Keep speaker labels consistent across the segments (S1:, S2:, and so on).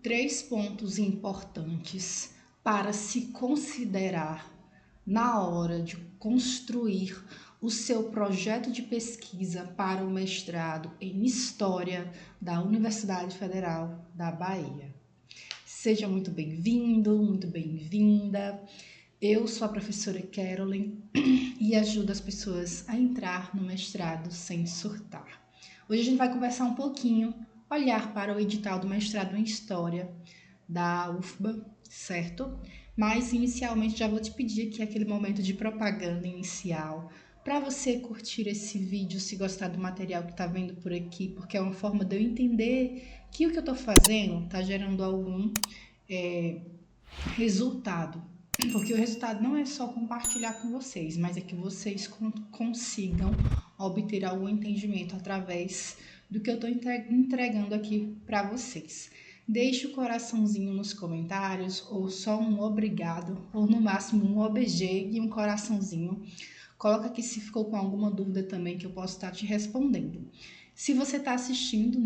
S1: Três pontos importantes para se considerar na hora de construir o seu projeto de pesquisa para o mestrado em História da Universidade Federal da Bahia. Seja muito bem-vindo, muito bem-vinda. Eu sou a professora Carolyn e ajudo as pessoas a entrar no mestrado sem surtar. Hoje a gente vai conversar um pouquinho, olhar para o edital do mestrado em História da UFBA, certo? Mas inicialmente já vou te pedir aqui aquele momento de propaganda inicial para você curtir esse vídeo se gostar do material que está vendo por aqui, porque é uma forma de eu entender que o que eu estou fazendo está gerando algum resultado. Porque o resultado não é só compartilhar com vocês, mas é que vocês consigam obter algum entendimento através do que eu estou entregando aqui para vocês. Deixe o coraçãozinho nos comentários, ou só um obrigado, ou no máximo um OBG e um coraçãozinho. Coloca aqui se ficou com alguma dúvida também que eu posso estar te respondendo. Se você está assistindo,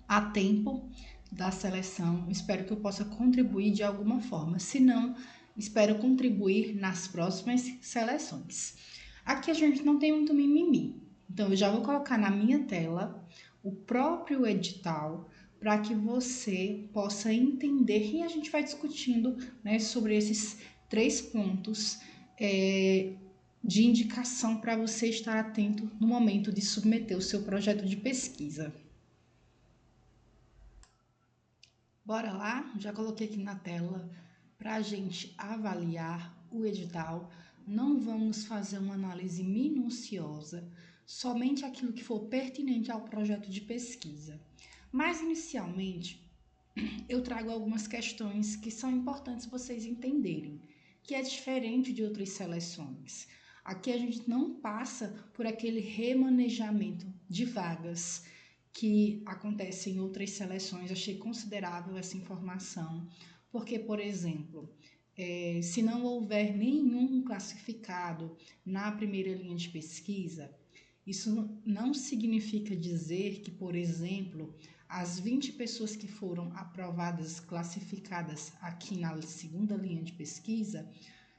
S1: a tempo da seleção, espero que eu possa contribuir de alguma forma. Se não, espero contribuir nas próximas seleções. Aqui a gente não tem muito mimimi, então eu já vou colocar na minha tela o próprio edital para que você possa entender e a gente vai discutindo, sobre esses três pontos de indicação para você estar atento no momento de submeter o seu projeto de pesquisa. Bora lá? Já coloquei aqui na tela para a gente avaliar o edital. Não vamos fazer uma análise minuciosa, somente aquilo que for pertinente ao projeto de pesquisa. Mas, inicialmente, eu trago algumas questões que são importantes vocês entenderem, que é diferente de outras seleções. Aqui a gente não passa por aquele remanejamento de vagas que acontece em outras seleções. Achei considerável essa informação, porque, por exemplo, se não houver nenhum classificado na primeira linha de pesquisa, isso não significa dizer que, por exemplo, as 20 pessoas que foram aprovadas, classificadas aqui na segunda linha de pesquisa,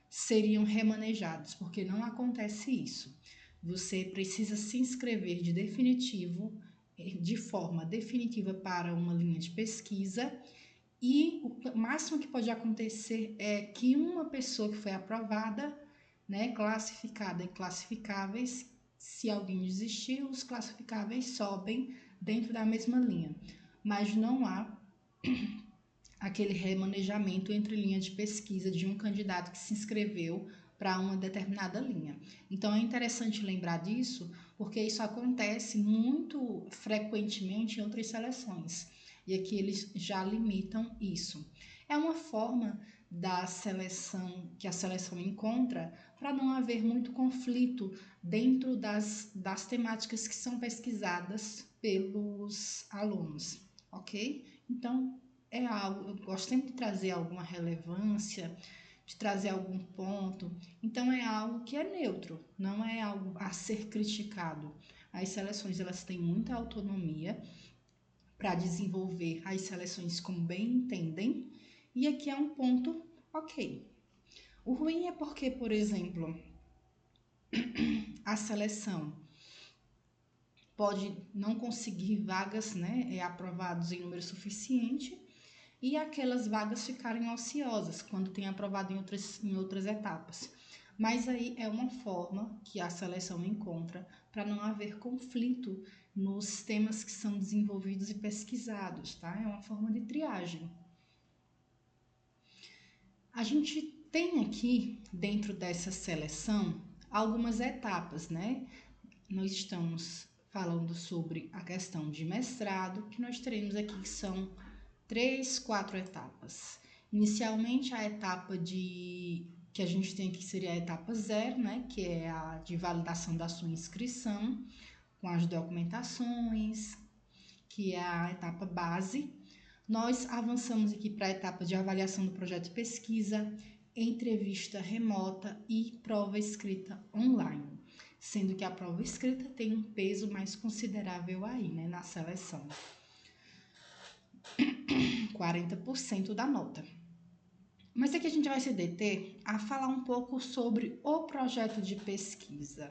S1: seriam remanejados, porque não acontece isso. Você precisa se inscrever de forma definitiva para uma linha de pesquisa, e o máximo que pode acontecer é que uma pessoa que foi aprovada, classificada em classificáveis, se alguém desistir, os classificáveis sobem dentro da mesma linha, mas não há aquele remanejamento entre linha de pesquisa de um candidato que se inscreveu para uma determinada linha. Então é interessante lembrar disso, porque isso acontece muito frequentemente em outras seleções, e aqui eles já limitam isso. É uma forma da seleção, que a seleção encontra, para não haver muito conflito dentro das temáticas que são pesquisadas pelos alunos, ok? Então, é algo, eu gosto sempre de trazer alguma relevância, de trazer algum ponto. Então é algo que é neutro, não é algo a ser criticado. As seleções, elas têm muita autonomia para desenvolver as seleções como bem entendem, e aqui é um ponto ok. O ruim é porque, por exemplo, a seleção pode não conseguir vagas, aprovados em número suficiente, e aquelas vagas ficarem ociosas quando tem aprovado em outras etapas. Mas aí é uma forma que a seleção encontra para não haver conflito nos temas que são desenvolvidos e pesquisados, tá? É uma forma de triagem. A gente tem aqui, dentro dessa seleção, algumas etapas, Nós estamos falando sobre a questão de mestrado, que nós teremos aqui que são 4 etapas. Inicialmente, a etapa que a gente tem aqui seria a etapa 0, que é a de validação da sua inscrição, com as documentações, que é a etapa base. Nós avançamos aqui para a etapa de avaliação do projeto de pesquisa, entrevista remota e prova escrita online, sendo que a prova escrita tem um peso mais considerável aí, na seleção. 40% da nota. Mas aqui a gente vai se deter a falar um pouco sobre o projeto de pesquisa.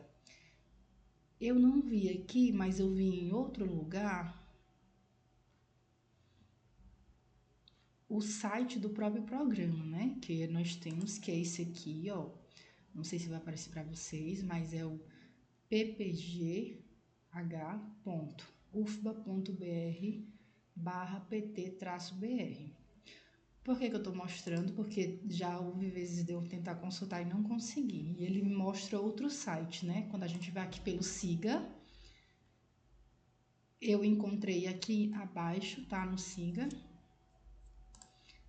S1: Eu não vi aqui, mas eu vi em outro lugar o site do próprio programa, né? Que nós temos, que é esse aqui, ó. Não sei se vai aparecer para vocês, mas é o ppgh.ufba.br/pt-br. Por que eu estou mostrando? Porque já houve vezes de eu tentar consultar e não consegui. E ele me mostra outro site, né? Quando a gente vai aqui pelo SIGA, eu encontrei aqui abaixo, tá? No SIGA.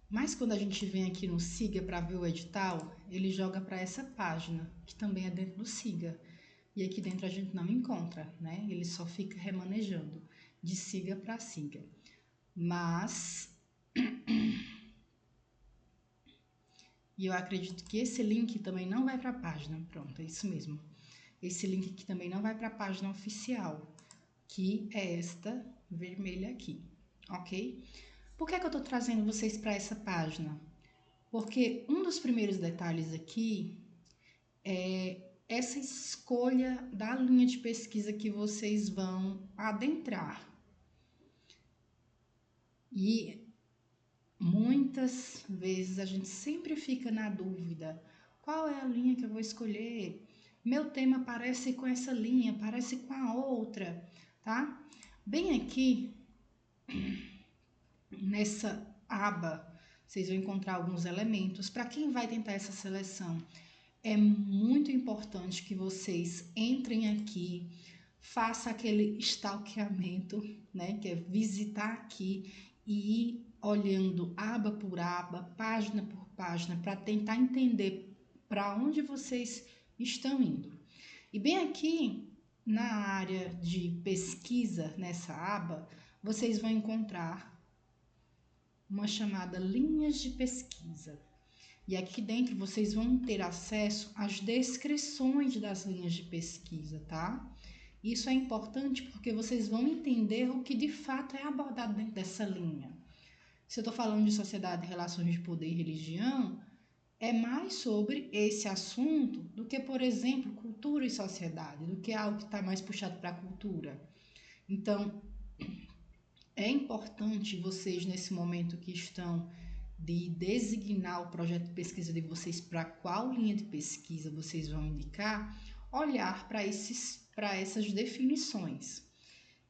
S1: Mas quando a gente vem aqui no SIGA para ver o edital, ele joga para essa página, que também é dentro do SIGA. E aqui dentro a gente não encontra, né? Ele só fica remanejando de SIGA para SIGA. Mas e eu acredito que esse link também não vai para a página. Pronto, é isso mesmo. Esse link aqui também não vai para a página oficial, que é esta vermelha aqui, ok? Por que eu estou trazendo vocês para essa página? Porque um dos primeiros detalhes aqui é essa escolha da linha de pesquisa que vocês vão adentrar. E muitas vezes a gente sempre fica na dúvida, qual é a linha que eu vou escolher? Meu tema parece com essa linha, parece com a outra, tá? Bem aqui, nessa aba, vocês vão encontrar alguns elementos. Para quem vai tentar essa seleção, é muito importante que vocês entrem aqui, faça aquele stalkeamento, né? Que é visitar aqui e ir olhando aba por aba, página por página, para tentar entender para onde vocês estão indo. E bem aqui na área de pesquisa, nessa aba, vocês vão encontrar uma chamada linhas de pesquisa. E aqui dentro vocês vão ter acesso às descrições das linhas de pesquisa, tá? Isso é importante porque vocês vão entender o que de fato é abordado dentro dessa linha. Se eu estou falando de sociedade, relações de poder e religião, é mais sobre esse assunto do que, por exemplo, cultura e sociedade, do que algo que está mais puxado para a cultura. Então, é importante vocês, nesse momento que estão de designar o projeto de pesquisa de vocês para qual linha de pesquisa vocês vão indicar, olhar para essas definições.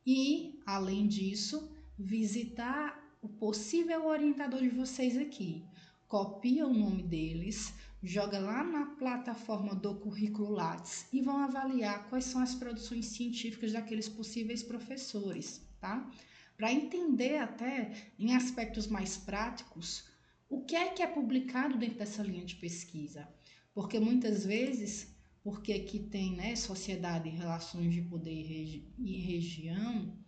S1: E, além disso, visitar o possível orientador de vocês aqui. Copia o nome deles, joga lá na plataforma do Currículo Lattes e vão avaliar quais são as produções científicas daqueles possíveis professores, tá? Para entender até em aspectos mais práticos o que é publicado dentro dessa linha de pesquisa. Porque muitas vezes, porque aqui tem, né, sociedade e relações de poder e região,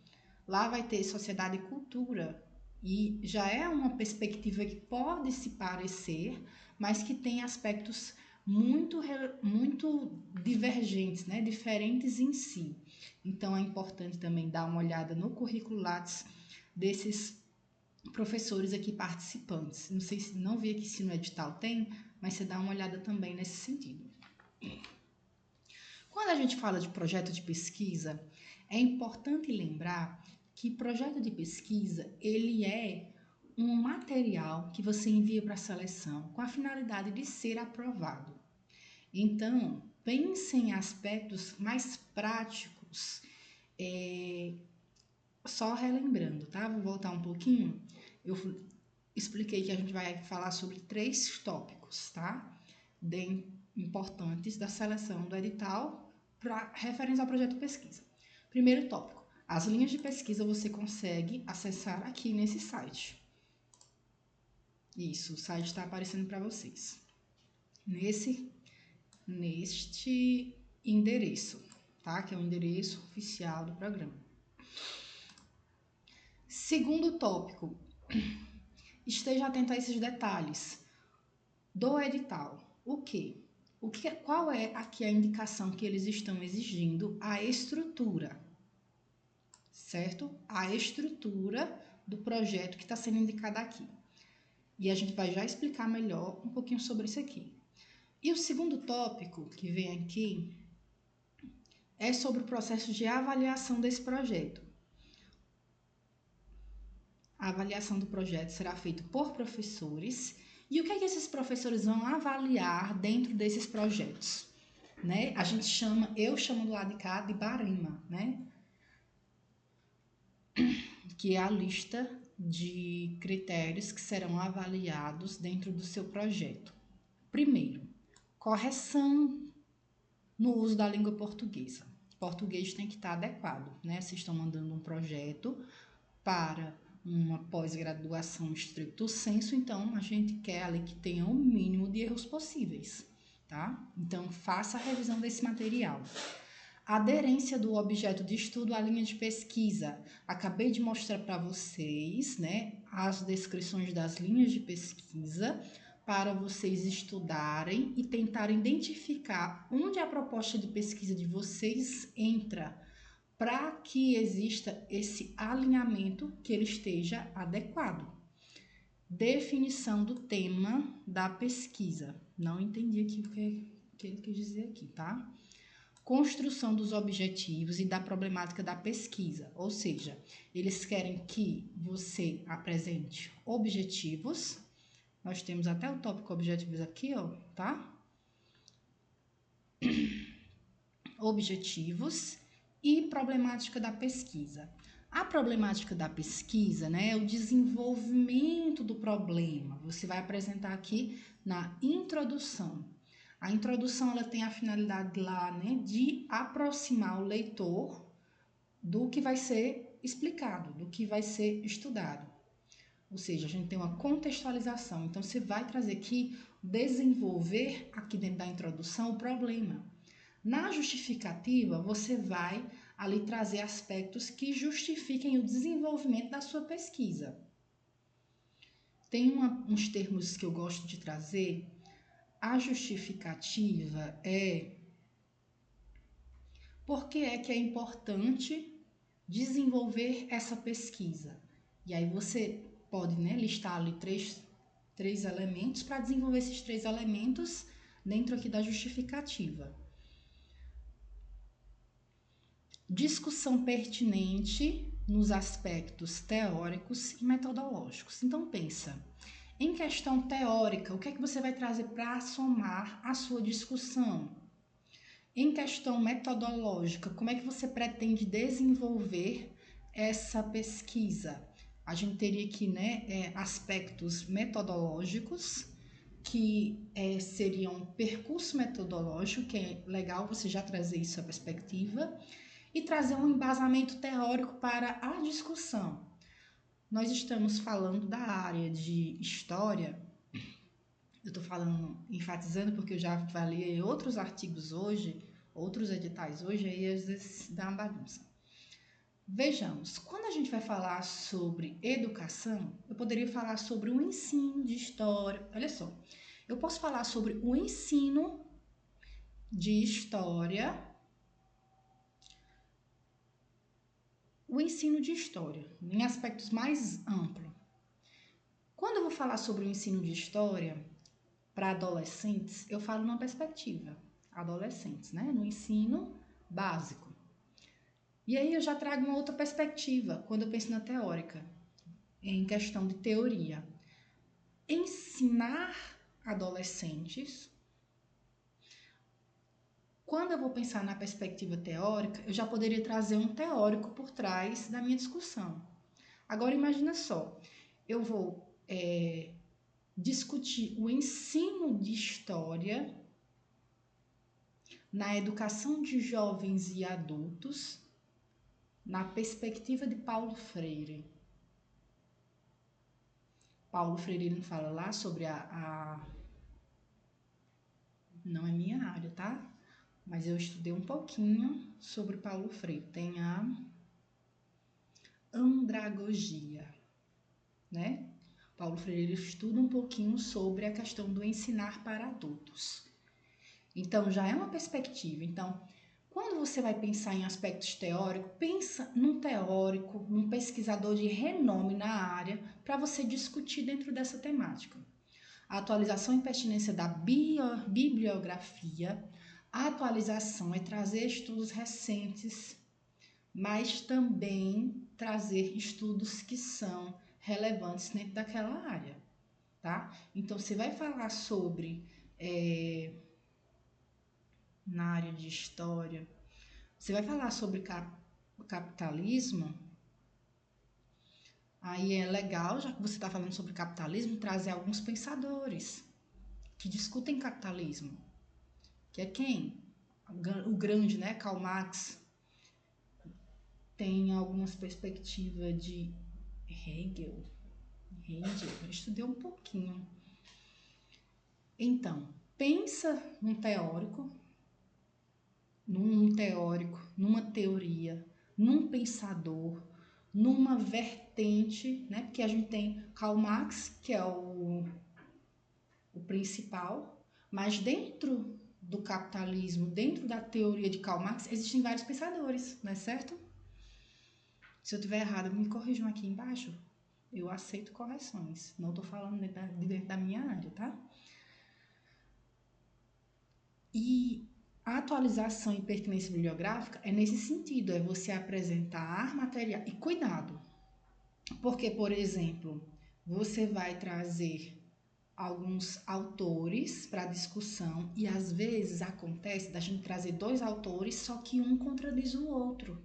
S1: lá vai ter sociedade e cultura. E já é uma perspectiva que pode se parecer, mas que tem aspectos muito divergentes, né, diferentes em si. Então é importante também dar uma olhada no currículo Lattes desses professores aqui participantes. Não sei se não vi aqui se no edital tem, mas você dá uma olhada também nesse sentido. Quando a gente fala de projeto de pesquisa, é importante lembrar que projeto de pesquisa, ele é um material que você envia para a seleção com a finalidade de ser aprovado. Então, pense em aspectos mais práticos, só relembrando, tá? Vou voltar um pouquinho. Eu expliquei que a gente vai falar sobre 3 tópicos, tá? Importantes da seleção do edital para referência ao projeto de pesquisa. Primeiro tópico, as linhas de pesquisa você consegue acessar aqui nesse site. Isso, o site está aparecendo para vocês. Neste endereço, tá? Que é o endereço oficial do programa. Segundo tópico, esteja atento a esses detalhes do edital. Qual é aqui a indicação que eles estão exigindo? A estrutura, certo? A estrutura do projeto que está sendo indicada aqui. E a gente vai já explicar melhor um pouquinho sobre isso aqui. E o segundo tópico que vem aqui é sobre o processo de avaliação desse projeto. A avaliação do projeto será feita por professores. E o que é que esses professores vão avaliar dentro desses projetos? Né? Eu chamo do lado de cá de barema, né? Que é a lista de critérios que serão avaliados dentro do seu projeto. Primeiro, correção no uso da língua portuguesa. O português tem que estar adequado, né? Vocês estão mandando um projeto para uma pós-graduação stricto sensu, então a gente quer ali que tenha o mínimo de erros possíveis, tá? Então, faça a revisão desse material. Aderência do objeto de estudo à linha de pesquisa. Acabei de mostrar para vocês, né, as descrições das linhas de pesquisa para vocês estudarem e tentarem identificar onde a proposta de pesquisa de vocês entra, para que exista esse alinhamento, que ele esteja adequado. Definição do tema da pesquisa. Não entendi aqui o que ele quis dizer aqui, tá? Construção dos objetivos e da problemática da pesquisa, ou seja, eles querem que você apresente objetivos. Nós temos até o tópico objetivos aqui, ó, tá? Objetivos e problemática da pesquisa. A problemática da pesquisa, né, é o desenvolvimento do problema. Você vai apresentar aqui na introdução. A introdução ela tem a finalidade lá, né, de aproximar o leitor do que vai ser explicado, do que vai ser estudado. Ou seja, a gente tem uma contextualização. Então, você vai trazer aqui, desenvolver aqui dentro da introdução o problema. Na justificativa, você vai ali trazer aspectos que justifiquem o desenvolvimento da sua pesquisa. Tem uns termos que eu gosto de trazer. A justificativa é por que é importante desenvolver essa pesquisa. E aí você pode, né, listar ali três elementos para desenvolver esses 3 elementos dentro aqui da justificativa. Discussão pertinente nos aspectos teóricos e metodológicos. Então pensa, em questão teórica, o que é que você vai trazer para somar a sua discussão? Em questão metodológica, como é que você pretende desenvolver essa pesquisa? A gente teria aqui, né, aspectos metodológicos, que seriam percurso metodológico, que é legal você já trazer isso à perspectiva, e trazer um embasamento teórico para a discussão. Nós estamos falando da área de história, eu estou falando, enfatizando porque eu já avaliei outros artigos hoje, outros editais hoje, aí às vezes dá uma bagunça. Vejamos, quando a gente vai falar sobre educação, eu poderia falar sobre o ensino de história. Olha só, eu posso falar sobre o ensino de história, em aspectos mais amplos. Quando eu vou falar sobre o ensino de história para adolescentes, eu falo numa perspectiva adolescentes, né? No ensino básico. E aí eu já trago uma outra perspectiva quando eu penso na teórica, em questão de teoria. Ensinar adolescentes. Quando eu vou pensar na perspectiva teórica, eu já poderia trazer um teórico por trás da minha discussão. Agora imagina só, eu vou discutir o ensino de história na educação de jovens e adultos na perspectiva de Paulo Freire. Paulo Freire ele fala lá sobre não é minha área, tá? Mas eu estudei um pouquinho sobre Paulo Freire. Tem a andragogia, né? Paulo Freire estuda um pouquinho sobre a questão do ensinar para adultos. Então, já é uma perspectiva. Então, quando você vai pensar em aspectos teóricos, pensa num teórico, num pesquisador de renome na área, para para você discutir dentro dessa temática. A atualização e pertinência da bibliografia. A atualização é trazer estudos recentes, mas também trazer estudos que são relevantes dentro daquela área, tá? Então, você vai falar sobre, na área de história, você vai falar sobre capitalismo, aí é legal, já que você está falando sobre capitalismo, trazer alguns pensadores que discutem capitalismo, que é quem? O grande, né, Karl Marx, tem algumas perspectivas de Hegel, eu estudei um pouquinho. Então, pensa num teórico, numa teoria, num pensador, numa vertente, né? Porque a gente tem Karl Marx, que é o principal, mas dentro do capitalismo, dentro da teoria de Karl Marx, existem vários pensadores, não é certo? Se eu estiver errado, me corrijam aqui embaixo. Eu aceito correções. Não estou falando dentro da minha área, tá? E a atualização e pertinência bibliográfica é nesse sentido, é você apresentar material. E cuidado, porque, por exemplo, você vai trazer alguns autores para discussão e às vezes acontece da gente trazer dois autores, só que um contradiz o outro.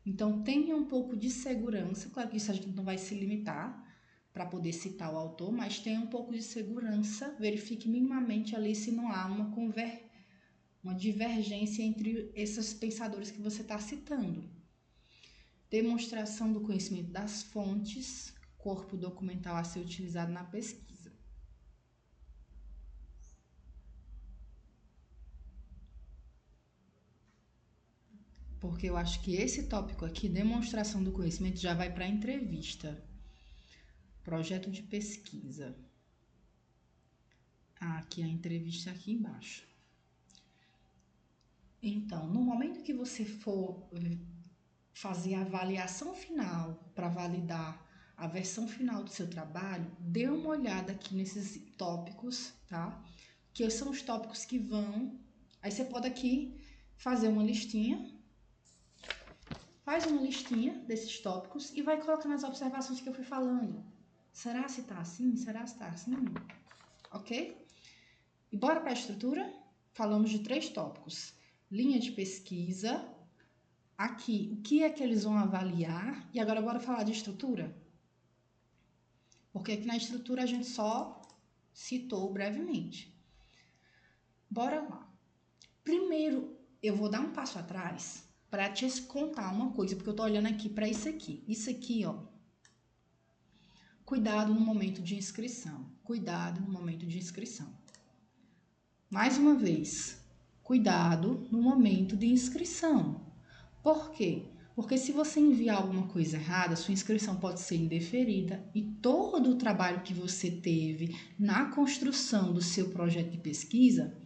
S1: Então, tenha um pouco de segurança, claro que isso a gente não vai se limitar para poder citar o autor, mas tenha um pouco de segurança, verifique minimamente ali se não há uma divergência entre esses pensadores que você está citando. Demonstração do conhecimento das fontes, corpo documental a ser utilizado na pesquisa. Porque eu acho que esse tópico aqui, demonstração do conhecimento, já vai para a entrevista. Projeto de pesquisa. Aqui a entrevista aqui embaixo. Então, no momento que você for fazer a avaliação final para validar a versão final do seu trabalho, dê uma olhada aqui nesses tópicos, tá? Que são os tópicos que vão... Aí você pode aqui fazer uma listinha. Faz uma listinha desses tópicos e vai colocando as observações que eu fui falando. Será se tá assim? Será se tá assim? Ok? E bora para a estrutura? Falamos de 3 tópicos. Linha de pesquisa. Aqui, o que é que eles vão avaliar? E agora bora falar de estrutura? Porque aqui na estrutura a gente só citou brevemente. Bora lá. Primeiro, eu vou dar um passo atrás para te contar uma coisa, porque eu tô olhando aqui para isso aqui. Isso aqui, ó. Cuidado no momento de inscrição. Cuidado no momento de inscrição. Mais uma vez, cuidado no momento de inscrição. Por quê? Porque se você enviar alguma coisa errada, sua inscrição pode ser indeferida e todo o trabalho que você teve na construção do seu projeto de pesquisa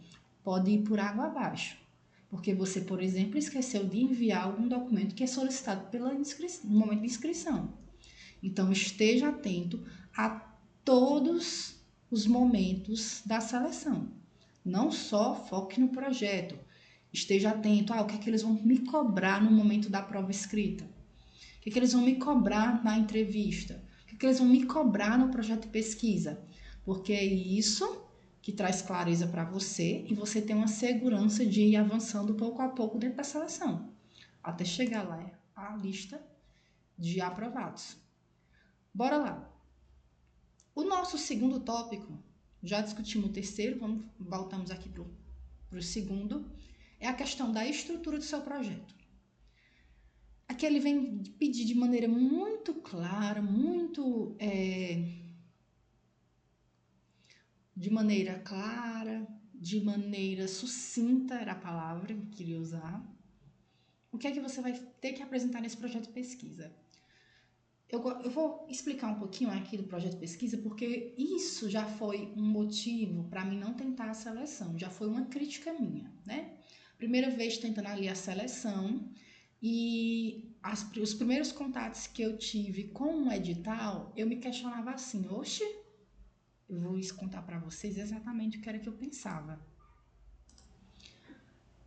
S1: pode ir por água abaixo. Porque você, por exemplo, esqueceu de enviar algum documento que é solicitado no momento de inscrição. Então, esteja atento a todos os momentos da seleção. Não só foque no projeto. Esteja atento o que é que eles vão me cobrar no momento da prova escrita. O que é que eles vão me cobrar na entrevista. O que é que eles vão me cobrar no projeto de pesquisa. Porque é isso que traz clareza para você e você tem uma segurança de ir avançando pouco a pouco dentro da seleção, até chegar lá a lista de aprovados. Bora lá. O nosso segundo tópico, já discutimos o terceiro, voltamos aqui para o segundo, é a questão da estrutura do seu projeto. Aqui ele vem pedir de maneira muito clara, de maneira sucinta, era a palavra que eu queria usar. O que é que você vai ter que apresentar nesse projeto de pesquisa? Eu vou explicar um pouquinho aqui do projeto de pesquisa, porque isso já foi um motivo para mim não tentar a seleção, já foi uma crítica minha, né? Primeira vez tentando ali a seleção e os primeiros contatos que eu tive com o edital, eu me questionava assim, oxe, eu vou contar para vocês exatamente o que era que eu pensava.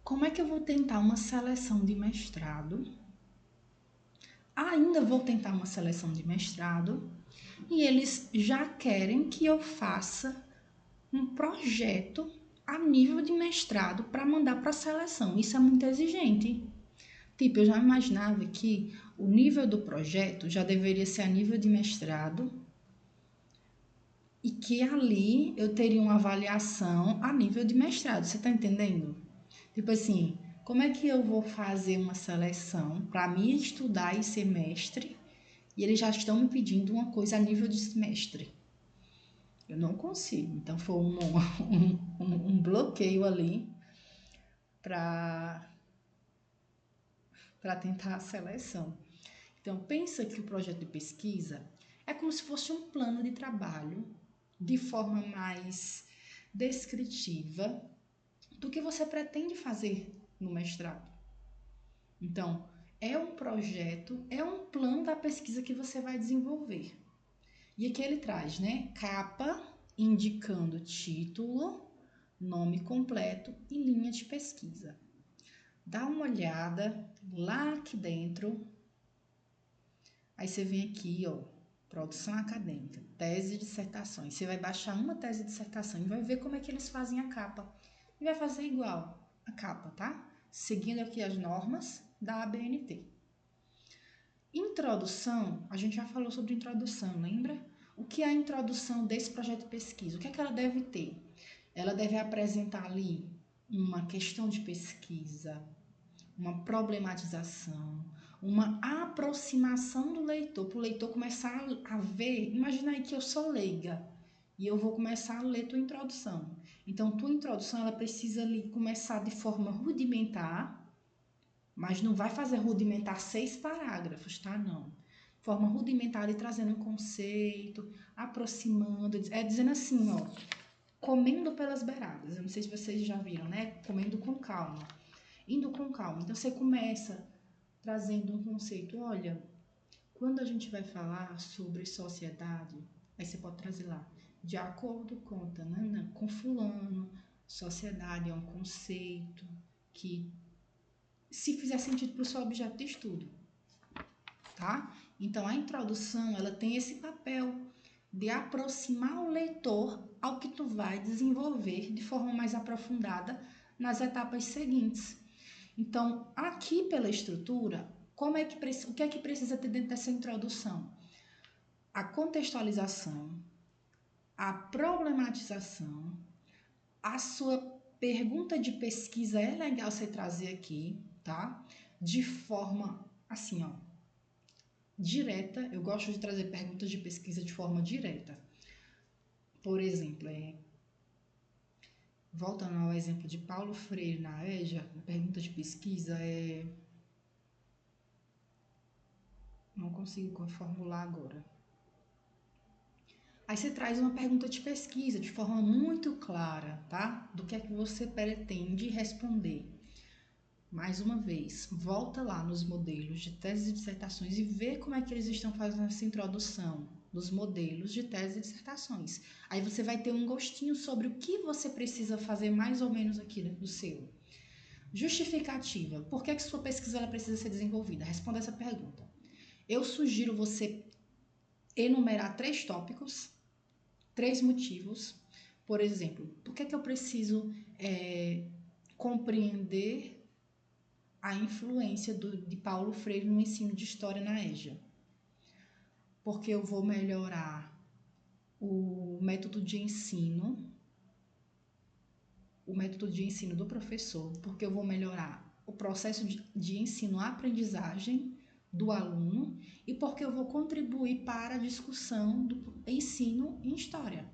S1: Como é que eu vou tentar uma seleção de mestrado? Ainda vou tentar uma seleção de mestrado e eles já querem que eu faça um projeto a nível de mestrado para mandar para a seleção. Isso é muito exigente. Tipo, eu já imaginava que o nível do projeto já deveria ser a nível de mestrado e que ali eu teria uma avaliação a nível de mestrado. Você tá entendendo? Tipo assim, como é que eu vou fazer uma seleção para me estudar e ser mestre e eles já estão me pedindo uma coisa a nível de mestre? Eu não consigo. Então foi um bloqueio ali para tentar a seleção. Então, pensa que o projeto de pesquisa é como se fosse um plano de trabalho de forma mais descritiva do que você pretende fazer no mestrado. Então, é um projeto, é um plano da pesquisa que você vai desenvolver. E aqui ele traz, né, capa indicando título, nome completo e linha de pesquisa. Dá uma olhada lá aqui dentro. Aí você vem aqui, ó, produção acadêmica, tese e dissertações. Você vai baixar uma tese de dissertação e vai ver como é que eles fazem a capa. E vai fazer igual a capa, tá? Seguindo aqui as normas da ABNT. Introdução, a gente já falou sobre introdução, lembra? O que é a introdução desse projeto de pesquisa? O que é que ela deve ter? Ela deve apresentar ali uma questão de pesquisa, uma problematização, uma aproximação do leitor, para o leitor começar a ver. Imagina aí que eu sou leiga e eu vou começar a ler tua introdução. Então, tua introdução ela precisa ali começar de forma rudimentar, mas não vai fazer rudimentar 6 parágrafos, tá? Não. Forma rudimentar e trazendo um conceito, aproximando, dizendo assim, ó, comendo pelas beiradas. Eu não sei se vocês já viram, né? Comendo com calma. Indo com calma. Então, você começa trazendo um conceito. Olha, quando a gente vai falar sobre sociedade, aí você pode trazer lá, de acordo com tanana, com fulano, sociedade é um conceito que, se fizer sentido para o seu objeto de estudo, tá? Então, a introdução, ela tem esse papel de aproximar o leitor ao que tu vai desenvolver de forma mais aprofundada nas etapas seguintes. Então, aqui pela estrutura, o que é que precisa ter dentro dessa introdução? A contextualização, a problematização, a sua pergunta de pesquisa é legal você trazer aqui, tá? De forma assim, ó, direta. Eu gosto de trazer perguntas de pesquisa de forma direta. Por exemplo, voltando ao exemplo de Paulo Freire na EJA, a pergunta de pesquisa não consigo formular agora. Aí você traz uma pergunta de pesquisa de forma muito clara, tá? Do que é que você pretende responder. Mais uma vez, volta lá nos modelos de teses e dissertações e vê como é que eles estão fazendo essa introdução dos modelos de teses e dissertações. Aí você vai ter um gostinho sobre o que você precisa fazer mais ou menos aqui do seu. Justificativa. Por que sua pesquisa ela precisa ser desenvolvida? Responda essa pergunta. Eu sugiro você enumerar 3 tópicos, 3 motivos. Por exemplo, por que eu preciso compreender a influência de Paulo Freire no ensino de história na EJA? Porque eu vou melhorar o método de ensino do professor, porque eu vou melhorar o processo de ensino-aprendizagem do aluno e porque eu vou contribuir para a discussão do ensino em história.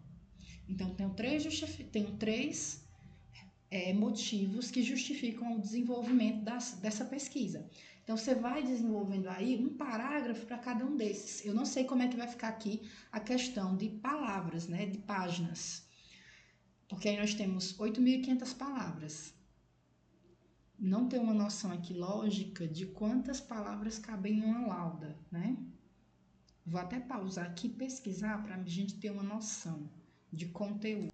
S1: Então, tenho três motivos que justificam o desenvolvimento dessa pesquisa. Então, você vai desenvolvendo aí um parágrafo para cada um desses. Eu não sei como é que vai ficar aqui a questão de palavras, né, de páginas, porque aí nós temos 8.500 palavras. não ter uma noção aqui lógica de quantas palavras cabem em uma lauda, né? Vou até pausar aqui e pesquisar para a gente ter uma noção de conteúdo.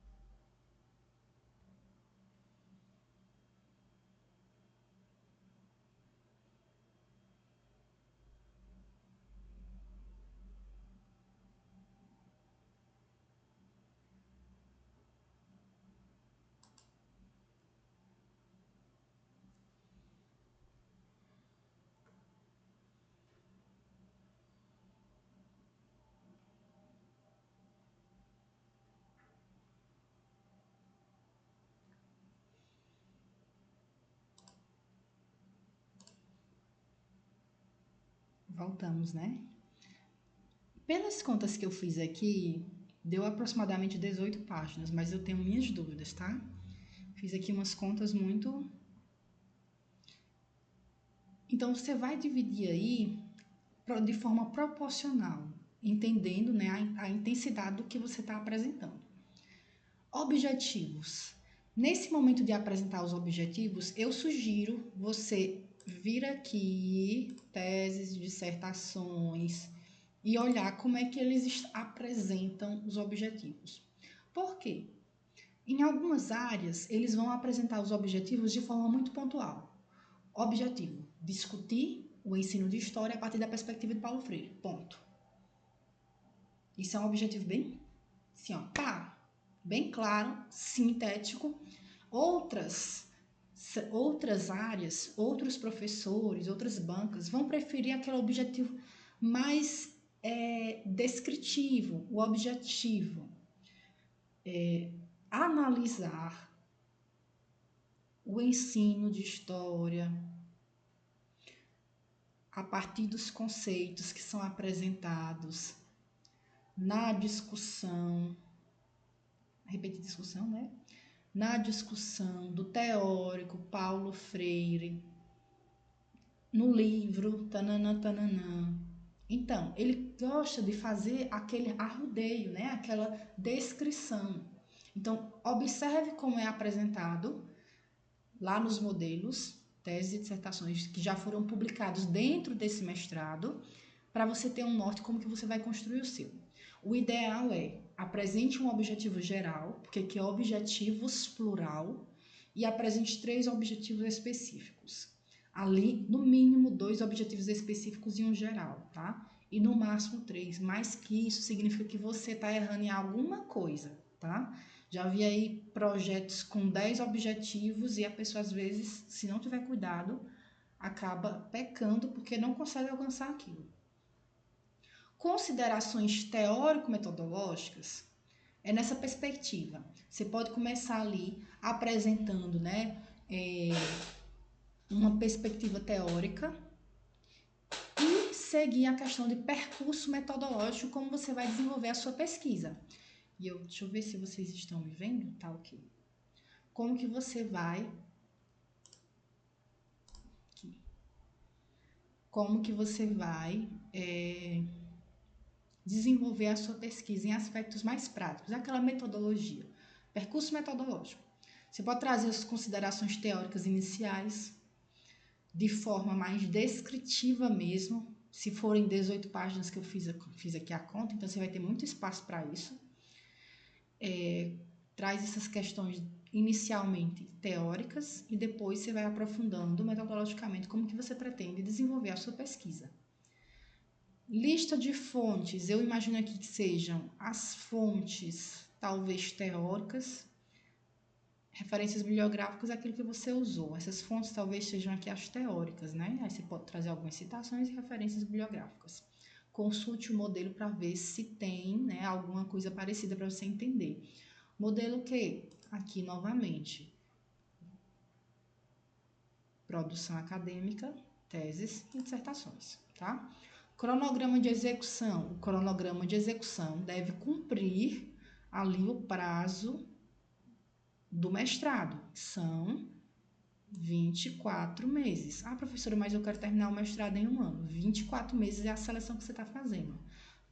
S1: Voltamos, né? Pelas contas que eu fiz aqui, deu aproximadamente 18 páginas, mas eu tenho minhas dúvidas, tá? Fiz aqui umas contas muito. Então, você vai dividir aí de forma proporcional, entendendo, né, a intensidade do que você está apresentando. Objetivos. Nesse momento de apresentar os objetivos, eu sugiro você vir aqui, teses, dissertações, e olhar como é que eles apresentam os objetivos. Por quê? Em algumas áreas, eles vão apresentar os objetivos de forma muito pontual. Objetivo: discutir o ensino de história a partir da perspectiva de Paulo Freire. Ponto. Isso é um objetivo bem, assim, ó, pá, bem claro, sintético. Outras áreas, outros professores, outras bancas vão preferir aquele objetivo mais descritivo, o objetivo é analisar o ensino de história a partir dos conceitos que são apresentados na discussão, repetir discussão, né? Na discussão do teórico Paulo Freire, no livro Tananã, Tananã. Então, ele gosta de fazer aquele arrudeio, né? Aquela descrição. Então, observe como é apresentado lá nos modelos, teses e dissertações que já foram publicados dentro desse mestrado, para você ter um norte como que você vai construir o seu. O ideal é apresente um objetivo geral, porque aqui é objetivos plural, e apresente 3 objetivos específicos. Ali, no mínimo, 2 objetivos específicos e um geral, tá? E no máximo 3. Mais que isso significa que você está errando em alguma coisa, tá? Já vi aí projetos com 10 objetivos e a pessoa, às vezes, se não tiver cuidado, acaba pecando porque não consegue alcançar aquilo. Considerações teórico-metodológicas é nessa perspectiva. Você pode começar ali apresentando, né, uma perspectiva teórica e seguir a questão de percurso metodológico, como você vai desenvolver a sua pesquisa. Deixa eu ver se vocês estão me vendo, tá ok. Como que você vai... Como que você vai desenvolver a sua pesquisa em aspectos mais práticos, aquela metodologia, percurso metodológico. Você pode trazer as considerações teóricas iniciais de forma mais descritiva mesmo, se forem 18 páginas que eu fiz aqui a conta, então você vai ter muito espaço para isso. Traz essas questões inicialmente teóricas e depois você vai aprofundando metodologicamente como que você pretende desenvolver a sua pesquisa. Lista de fontes, eu imagino aqui que sejam as fontes, talvez teóricas, referências bibliográficas, aquilo que você usou. Essas fontes talvez sejam aqui as teóricas, né? Aí você pode trazer algumas citações e referências bibliográficas. Consulte o modelo para ver se tem, né, alguma coisa parecida para você entender. Modelo que? Aqui novamente. Produção acadêmica, teses e dissertações, tá? Cronograma de execução. O cronograma de execução deve cumprir ali o prazo do mestrado. São 24 meses. Ah, professora, mas eu quero terminar o mestrado em um ano. 24 meses é a seleção que você está fazendo.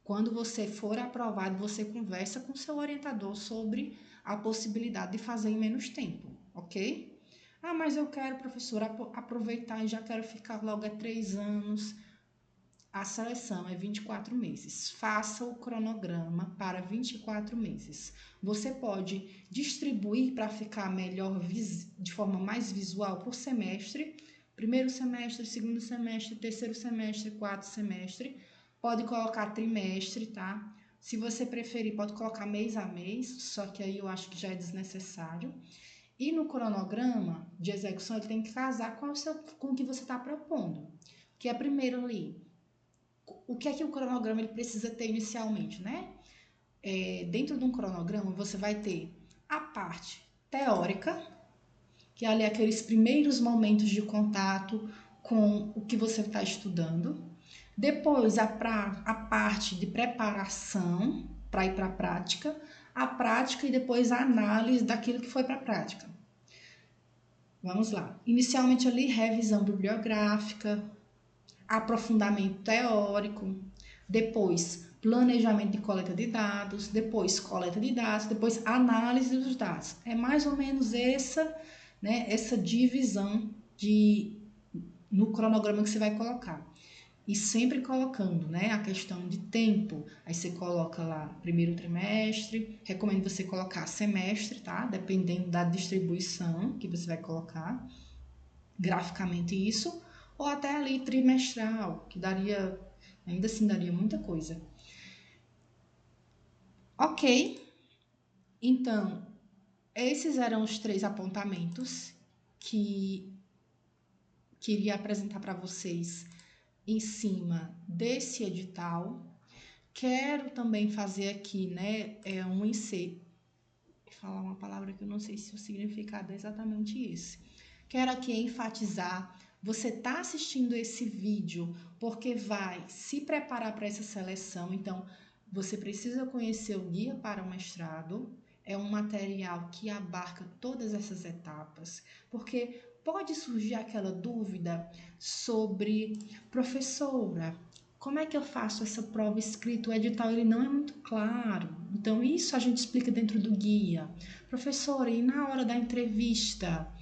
S1: Quando você for aprovado, você conversa com seu orientador sobre a possibilidade de fazer em menos tempo, ok? Ah, mas eu quero, professora, aproveitar e já quero ficar logo 3 anos. A seleção é 24 meses. Faça o cronograma para 24 meses. Você pode distribuir para ficar melhor, de forma mais visual, por semestre. Primeiro semestre, segundo semestre, terceiro semestre, quarto semestre. Pode colocar trimestre, tá? Se você preferir, pode colocar mês a mês, só que aí eu acho que já é desnecessário. E no cronograma de execução, ele tem que casar com o que você está propondo. Que é primeiro ali, o que é que o cronograma ele precisa ter inicialmente, né? Dentro de um cronograma, você vai ter a parte teórica, que é ali aqueles primeiros momentos de contato com o que você está estudando. Depois, a parte de preparação para ir para a prática e depois a análise daquilo que foi para a prática. Vamos lá. Inicialmente ali, revisão bibliográfica, aprofundamento teórico, depois planejamento de coleta de dados, depois coleta de dados, depois análise dos dados. É mais ou menos essa divisão no cronograma que você vai colocar. E sempre colocando, né, a questão de tempo. Aí você coloca lá primeiro trimestre, recomendo você colocar semestre, tá? Dependendo da distribuição que você vai colocar, graficamente isso, ou até ali trimestral, que daria, ainda assim daria muita coisa. Ok, então, esses eram os 3 apontamentos que queria apresentar para vocês em cima desse edital. Quero também fazer aqui, né, um IC, falar uma palavra que eu não sei se o significado é exatamente esse. Quero aqui enfatizar, você está assistindo esse vídeo porque vai se preparar para essa seleção, então você precisa conhecer o Guia para o Mestrado, é um material que abarca todas essas etapas, porque pode surgir aquela dúvida sobre, professora, como é que eu faço essa prova escrita? O edital ele não é muito claro, então isso a gente explica dentro do guia. Professora, e na hora da entrevista?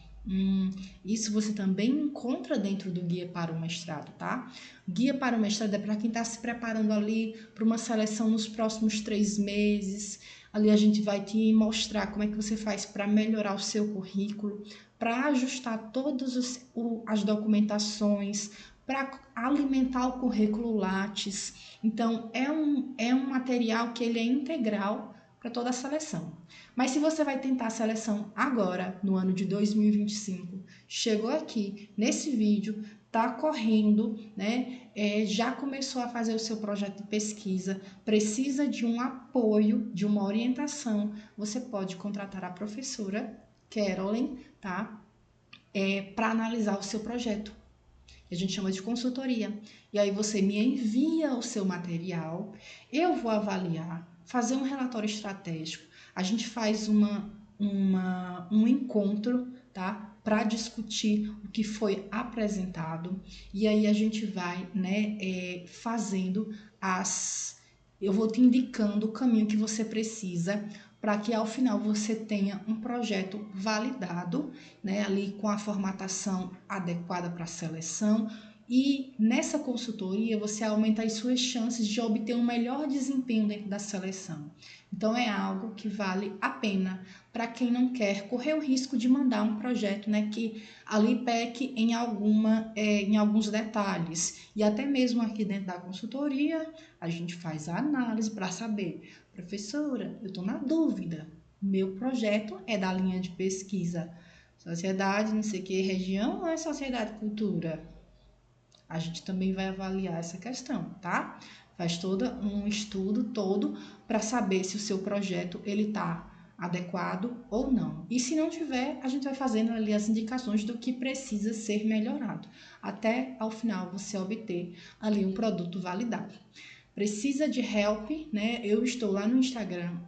S1: Isso você também encontra dentro do Guia para o Mestrado, tá? Guia para o Mestrado é para quem está se preparando ali para uma seleção nos próximos 3 meses. Ali a gente vai te mostrar como é que você faz para melhorar o seu currículo, para ajustar todas as documentações, para alimentar o currículo Lattes. Então, é um material que ele é integral para toda a seleção. Mas se você vai tentar a seleção agora, no ano de 2025, chegou aqui nesse vídeo, está correndo, né? Já começou a fazer o seu projeto de pesquisa, precisa de um apoio, de uma orientação, você pode contratar a professora Carolyn, tá? Para analisar o seu projeto. A gente chama de consultoria. E aí você me envia o seu material, eu vou avaliar, fazer um relatório estratégico, a gente faz um encontro, tá? Para discutir o que foi apresentado e aí a gente vai, né, fazendo eu vou te indicando o caminho que você precisa para que ao final você tenha um projeto validado, né, ali com a formatação adequada para a seleção. E nessa consultoria você aumenta as suas chances de obter um melhor desempenho dentro da seleção. Então é algo que vale a pena para quem não quer correr o risco de mandar um projeto, né, que ali peque em alguns detalhes. E até mesmo aqui dentro da consultoria a gente faz a análise para saber, professora, eu estou na dúvida. Meu projeto é da linha de pesquisa sociedade, não sei o que, região ou é sociedade e cultura? A gente também vai avaliar essa questão, tá? Faz todo um estudo todo para saber se o seu projeto ele está adequado ou não. E se não tiver, a gente vai fazendo ali as indicações do que precisa ser melhorado, até ao final você obter ali um produto validado. Precisa de help, né? Eu estou lá no Instagram,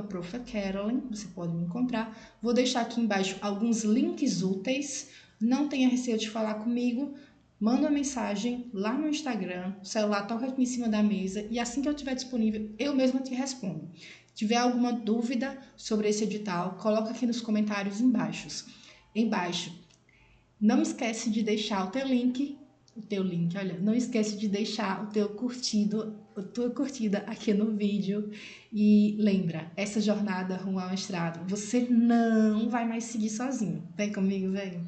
S1: @prof.carolyn, você pode me encontrar. Vou deixar aqui embaixo alguns links úteis. Não tenha receio de falar comigo. Manda uma mensagem lá no Instagram, o celular toca aqui em cima da mesa e assim que eu estiver disponível, eu mesma te respondo. Se tiver alguma dúvida sobre esse edital, coloca aqui nos comentários embaixo. Não esquece de deixar o teu link, olha, não esquece de deixar o teu curtido, a tua curtida aqui no vídeo. E lembra, essa jornada rumo ao mestrado, você não vai mais seguir sozinho. Vem comigo, vem.